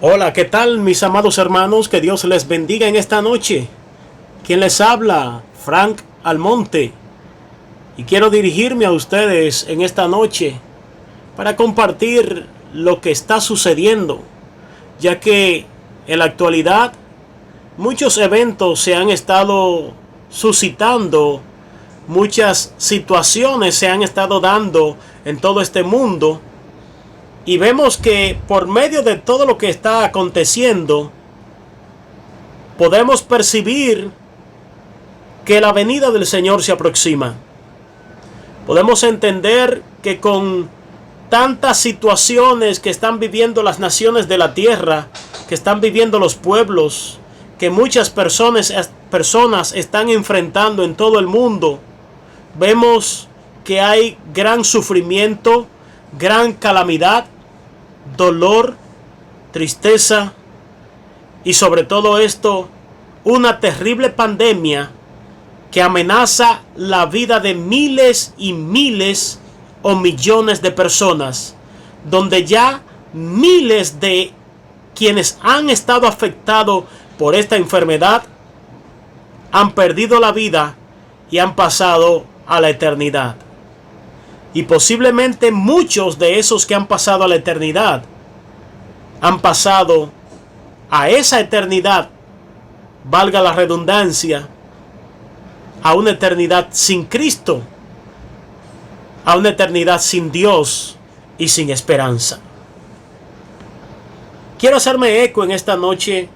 Hola, ¿qué tal mis amados hermanos? Que Dios les bendiga en esta noche. ¿Quién les habla? Frank Almonte. Y quiero dirigirme a ustedes en esta noche para compartir lo que está sucediendo, ya que en la actualidad muchos eventos se han estado suscitando, muchas situaciones se han estado dando en todo este mundo. Y vemos que por medio de todo lo que está aconteciendo, podemos percibir que la venida del Señor se aproxima. Podemos entender que con tantas situaciones que están viviendo las naciones de la tierra, que están viviendo los pueblos, que muchas personas están enfrentando en todo el mundo, vemos que hay gran sufrimiento, gran calamidad, dolor, tristeza y sobre todo esto, una terrible pandemia que amenaza la vida de miles y miles o millones de personas, donde ya miles de quienes han estado afectados por esta enfermedad han perdido la vida y han pasado a la eternidad. Y posiblemente muchos de esos que han pasado a la eternidad han pasado a esa eternidad, valga la redundancia, a una eternidad sin Cristo, a una eternidad sin Dios y sin esperanza. Quiero hacerme eco en esta noche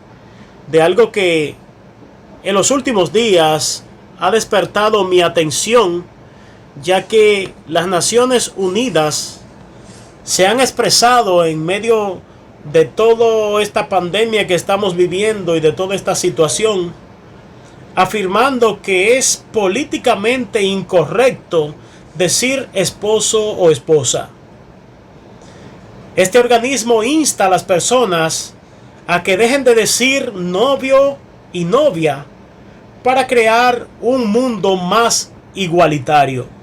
de algo que en los últimos días ha despertado mi atención, ya que las Naciones Unidas se han expresado en medio de toda esta pandemia que estamos viviendo y de toda esta situación, afirmando que es políticamente incorrecto decir esposo o esposa. Este organismo insta a las personas a que dejen de decir novio y novia para crear un mundo más igualitario.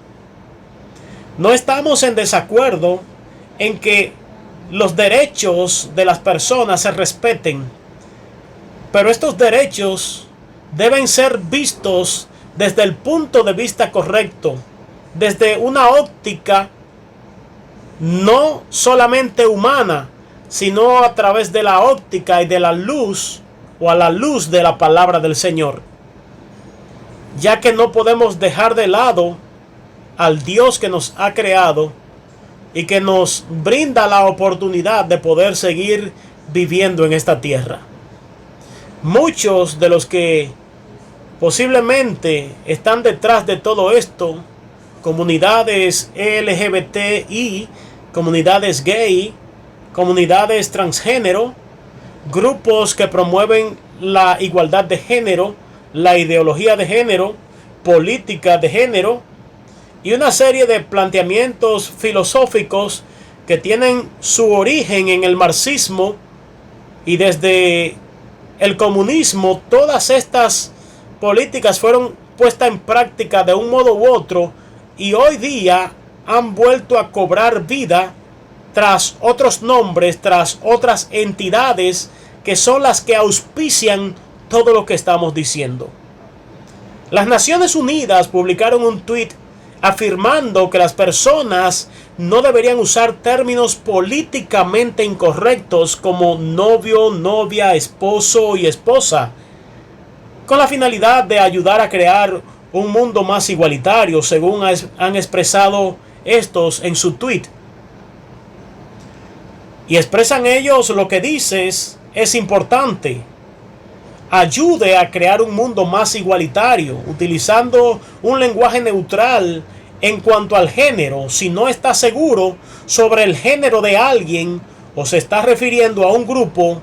No estamos en desacuerdo en que los derechos de las personas se respeten, pero estos derechos deben ser vistos desde el punto de vista correcto, desde una óptica no solamente humana, sino a través de la óptica y de la luz, o a la luz de la palabra del Señor, ya que no podemos dejar de lado al Dios que nos ha creado y que nos brinda la oportunidad de poder seguir viviendo en esta tierra. Muchos de los que posiblemente están detrás de todo esto, comunidades LGBTI, comunidades gay, comunidades transgénero, grupos que promueven la igualdad de género, la ideología de género, política de género y una serie de planteamientos filosóficos que tienen su origen en el marxismo y desde el comunismo. Todas estas políticas fueron puestas en práctica de un modo u otro y hoy día han vuelto a cobrar vida tras otros nombres, tras otras entidades que son las que auspician todo lo que estamos diciendo. Las Naciones Unidas publicaron un tuit afirmando que las personas no deberían usar términos políticamente incorrectos como novio, novia, esposo y esposa, con la finalidad de ayudar a crear un mundo más igualitario, según han expresado estos en su tweet. Y expresan ellos lo que dices es importante. Ayude a crear un mundo más igualitario, utilizando un lenguaje neutral en cuanto al género. Si no está seguro sobre el género de alguien o se está refiriendo a un grupo,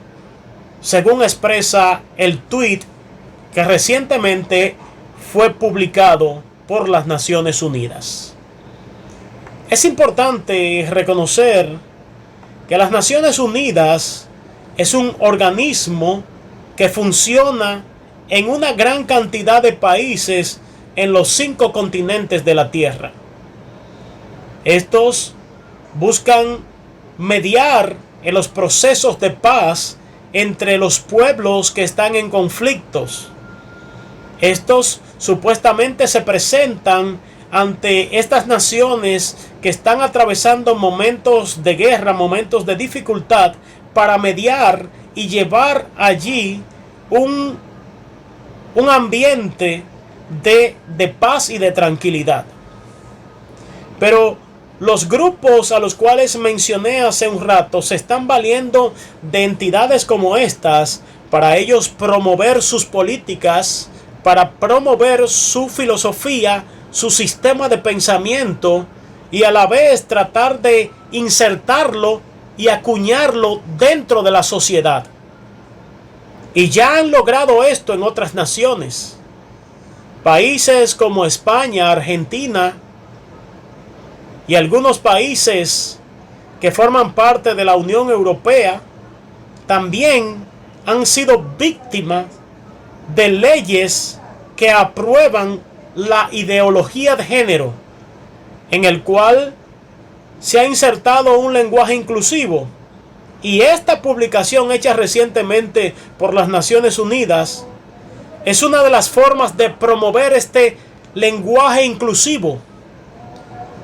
según expresa el tweet que recientemente fue publicado por las Naciones Unidas. Es importante reconocer que las Naciones Unidas es un organismo que funciona en una gran cantidad de países en los 5 continentes de la Tierra. Estos buscan mediar en los procesos de paz entre los pueblos que están en conflictos. Estos supuestamente se presentan ante estas naciones que están atravesando momentos de guerra, momentos de dificultad, para mediar y llevar allí un ambiente de paz y de tranquilidad. Pero los grupos a los cuales mencioné hace un rato se están valiendo de entidades como estas para ellos promover sus políticas, para promover su filosofía, su sistema de pensamiento, y a la vez tratar de insertarlo y acuñarlo dentro de la sociedad. Y ya han logrado esto en otras naciones. Países como España, Argentina y algunos países que forman parte de la Unión Europea también han sido víctimas de leyes que aprueban la ideología de género, en el cual se ha insertado un lenguaje inclusivo. Y esta publicación hecha recientemente por las Naciones Unidas es una de las formas de promover este lenguaje inclusivo,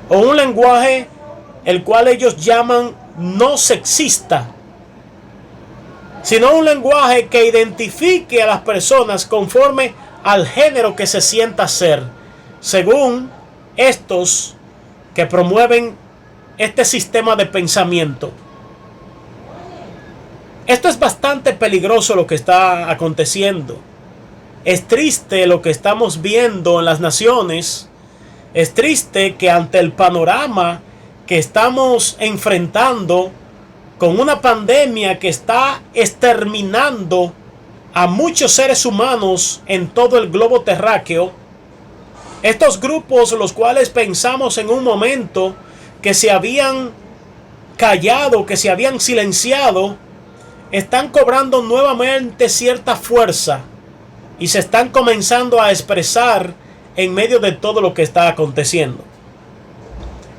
o un lenguaje el cual ellos llaman no sexista, sino un lenguaje que identifique a las personas conforme al género que se sienta ser, según estos que promueven este sistema de pensamiento. Esto es bastante peligroso lo que está aconteciendo. Es triste lo que estamos viendo en las naciones. Es triste que ante el panorama que estamos enfrentando, con una pandemia que está exterminando a muchos seres humanos en todo el globo terráqueo, estos grupos, los cuales pensamos en un momento que se habían callado, que se habían silenciado, están cobrando nuevamente cierta fuerza y se están comenzando a expresar en medio de todo lo que está aconteciendo.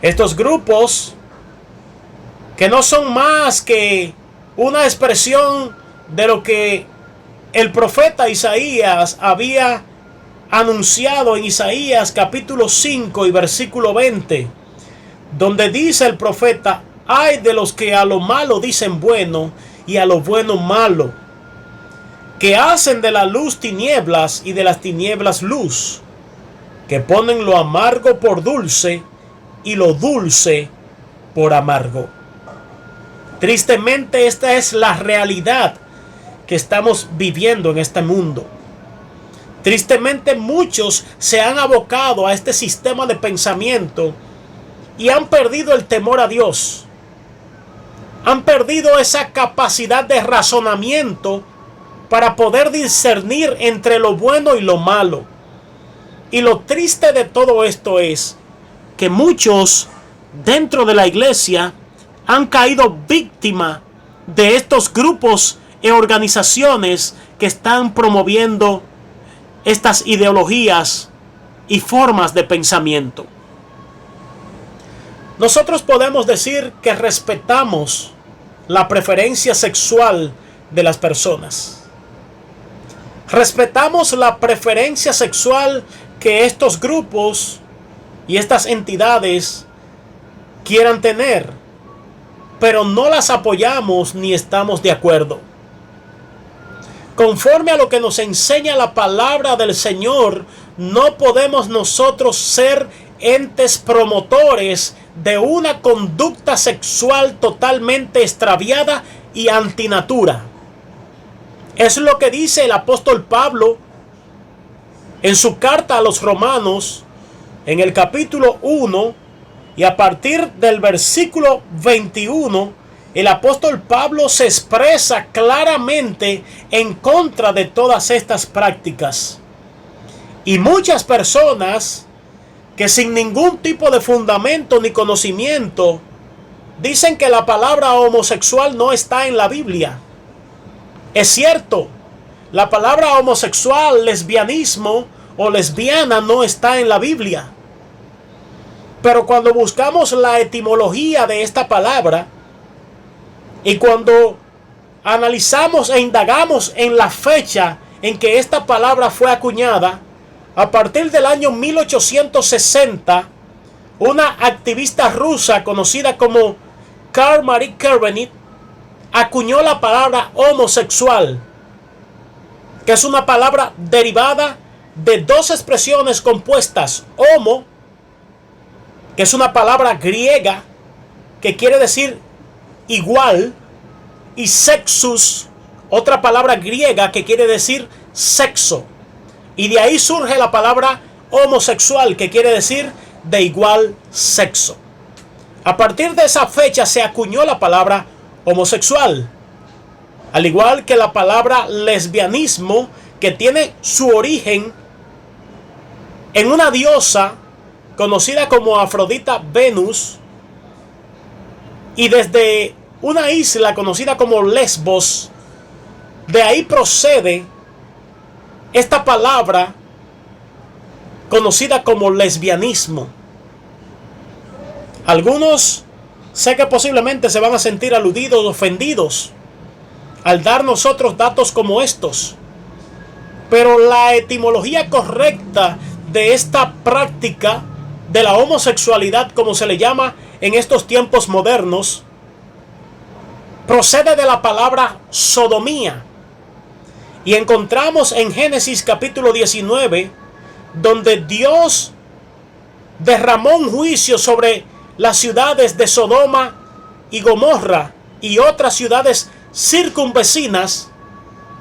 Estos grupos, que no son más que una expresión de lo que el profeta Isaías había anunciado en Isaías capítulo 5 y versículo 20, donde dice el profeta: ay de los que a lo malo dicen bueno y a lo bueno malo, que hacen de la luz tinieblas y de las tinieblas luz, que ponen lo amargo por dulce y lo dulce por amargo. Tristemente, esta es la realidad que estamos viviendo en este mundo. Tristemente, muchos se han abocado a este sistema de pensamiento y han perdido el temor a Dios. Han perdido esa capacidad de razonamiento para poder discernir entre lo bueno y lo malo. Y lo triste de todo esto es que muchos dentro de la iglesia han caído víctima de estos grupos y organizaciones que están promoviendo estas ideologías y formas de pensamiento. Nosotros podemos decir que respetamos la preferencia sexual de las personas. Respetamos la preferencia sexual que estos grupos y estas entidades quieran tener, pero no las apoyamos ni estamos de acuerdo. Conforme a lo que nos enseña la palabra del Señor, no podemos nosotros ser entes promotores de una conducta sexual totalmente extraviada y antinatura. Es lo que dice el apóstol Pablo en su carta a los Romanos, en el capítulo 1, y a partir del versículo 21, el apóstol Pablo se expresa claramente en contra de todas estas prácticas. Y muchas personas que sin ningún tipo de fundamento ni conocimiento dicen que la palabra homosexual no está en la Biblia. Es cierto, la palabra homosexual, lesbianismo o lesbiana no está en la Biblia. Pero cuando buscamos la etimología de esta palabra y cuando analizamos e indagamos en la fecha en que esta palabra fue acuñada, a partir del año 1860, una activista rusa conocida como Karl Marie Kervenit acuñó la palabra homosexual, que es una palabra derivada de dos expresiones compuestas: homo, que es una palabra griega que quiere decir igual, y sexus, otra palabra griega que quiere decir sexo. Y de ahí surge la palabra homosexual, que quiere decir de igual sexo. A partir de esa fecha se acuñó la palabra homosexual, al igual que la palabra lesbianismo, que tiene su origen en una diosa conocida como Afrodita Venus, y desde una isla conocida como Lesbos, de ahí procede esta palabra conocida como lesbianismo. Algunos sé que posiblemente se van a sentir aludidos, ofendidos, al dar nosotros datos como estos. Pero la etimología correcta de esta práctica de la homosexualidad, como se le llama en estos tiempos modernos, procede de la palabra sodomía. Y encontramos en Génesis capítulo 19, donde Dios derramó un juicio sobre las ciudades de Sodoma y Gomorra y otras ciudades circunvecinas,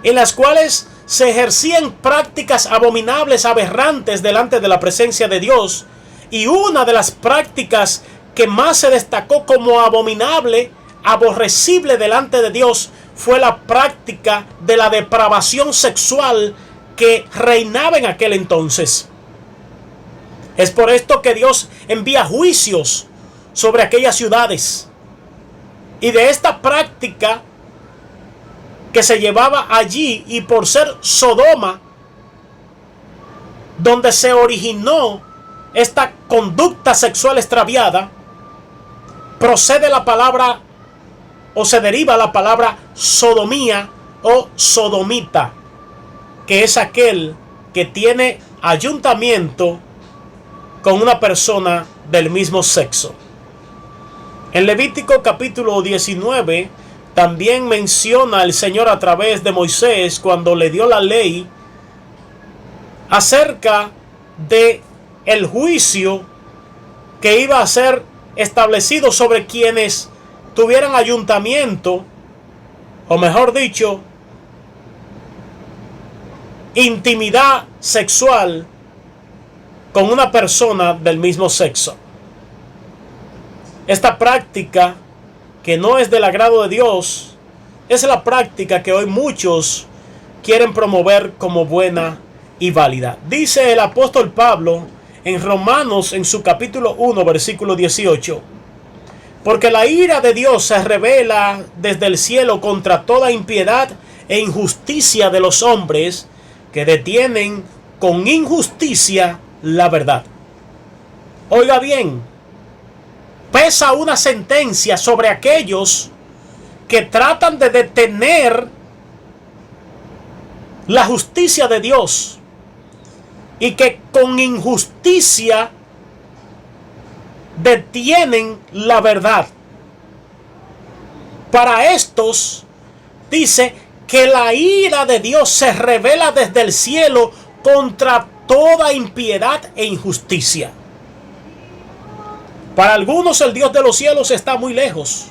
en las cuales se ejercían prácticas abominables, aberrantes delante de la presencia de Dios. Y una de las prácticas que más se destacó como abominable, aborrecible delante de Dios, fue la práctica de la depravación sexual que reinaba en aquel entonces. Es por esto que Dios envía juicios sobre aquellas ciudades. Y de esta práctica que se llevaba allí, y por ser Sodoma donde se originó esta conducta sexual extraviada, procede la palabra, o se deriva la palabra sodomía o sodomita, que es aquel que tiene ayuntamiento con una persona del mismo sexo. En Levítico capítulo 19 también menciona el Señor a través de Moisés, cuando le dio la ley, acerca de el juicio que iba a ser establecido sobre quienes tuvieran ayuntamiento, o mejor dicho, intimidad sexual con una persona del mismo sexo. Esta práctica, que no es del agrado de Dios, es la práctica que hoy muchos quieren promover como buena y válida. Dice el apóstol Pablo en Romanos, en su capítulo 1, versículo 18: porque la ira de Dios se revela desde el cielo contra toda impiedad e injusticia de los hombres, que detienen con injusticia la verdad. Oiga bien, pesa una sentencia sobre aquellos que tratan de detener la justicia de Dios y que con injusticia detienen la verdad. Para estos dice que la ira de Dios se revela desde el cielo contra toda impiedad e injusticia. Para algunos el Dios de los cielos está muy lejos.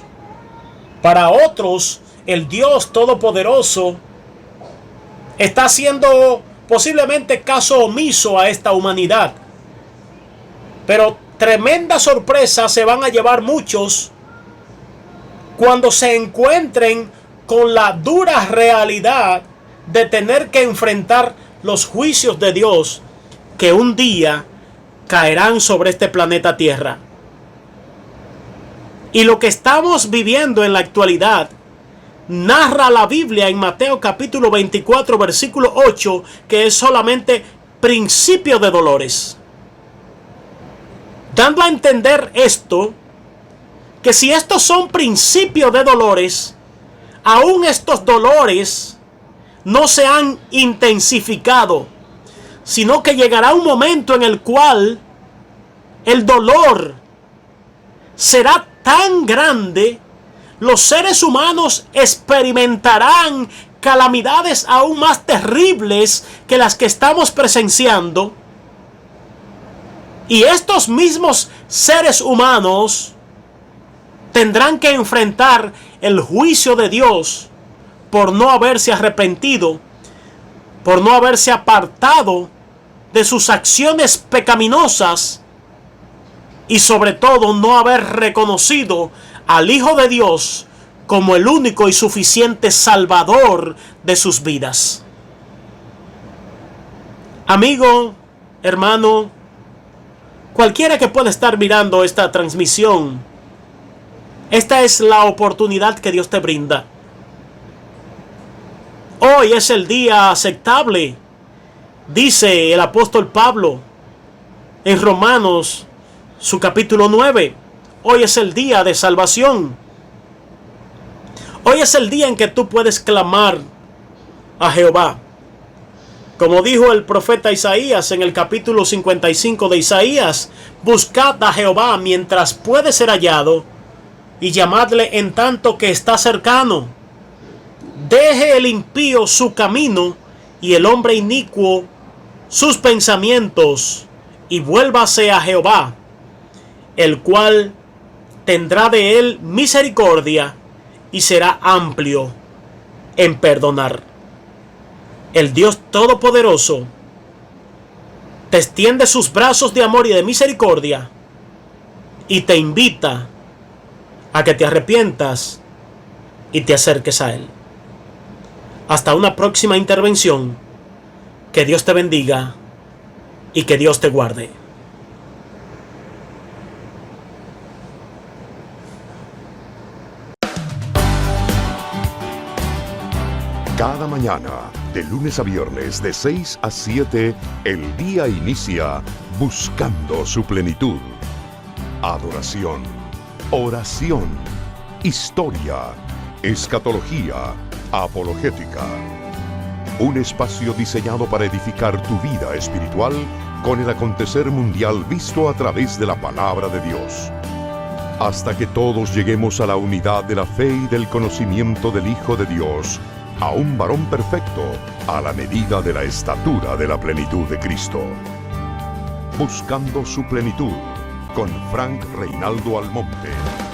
Para otros el Dios Todopoderoso está haciendo posiblemente caso omiso a esta humanidad. Pero tremenda sorpresa se van a llevar muchos cuando se encuentren con la dura realidad de tener que enfrentar los juicios de Dios que un día caerán sobre este planeta Tierra. Y lo que estamos viviendo en la actualidad narra la Biblia en Mateo capítulo 24 versículo 8, que es solamente principio de dolores, dando a entender esto, que si estos son principios de dolores, aún estos dolores no se han intensificado, sino que llegará un momento en el cual el dolor será tan grande, los seres humanos experimentarán calamidades aún más terribles que las que estamos presenciando. Y estos mismos seres humanos tendrán que enfrentar el juicio de Dios por no haberse arrepentido, por no haberse apartado de sus acciones pecaminosas y sobre todo no haber reconocido al Hijo de Dios como el único y suficiente Salvador de sus vidas. Amigo, hermano, cualquiera que pueda estar mirando esta transmisión, esta es la oportunidad que Dios te brinda. Hoy es el día aceptable, dice el apóstol Pablo en Romanos, su capítulo 9. Hoy es el día de salvación. Hoy es el día en que tú puedes clamar a Jehová. Como dijo el profeta Isaías en el capítulo 55 de Isaías, buscad a Jehová mientras puede ser hallado y llamadle en tanto que está cercano. Deje el impío su camino y el hombre inicuo sus pensamientos y vuélvase a Jehová, el cual tendrá de él misericordia y será amplio en perdonar. El Dios Todopoderoso te extiende sus brazos de amor y de misericordia y te invita a que te arrepientas y te acerques a Él. Hasta una próxima intervención. Que Dios te bendiga y que Dios te guarde. Cada mañana, de lunes a viernes, de 6 a 7, el día inicia buscando su plenitud. Adoración, oración, historia, escatología, apologética. Un espacio diseñado para edificar tu vida espiritual con el acontecer mundial visto a través de la palabra de Dios. Hasta que todos lleguemos a la unidad de la fe y del conocimiento del Hijo de Dios, a un varón perfecto, a la medida de la estatura de la plenitud de Cristo. Buscando su plenitud, con Frank Reinaldo Almonte.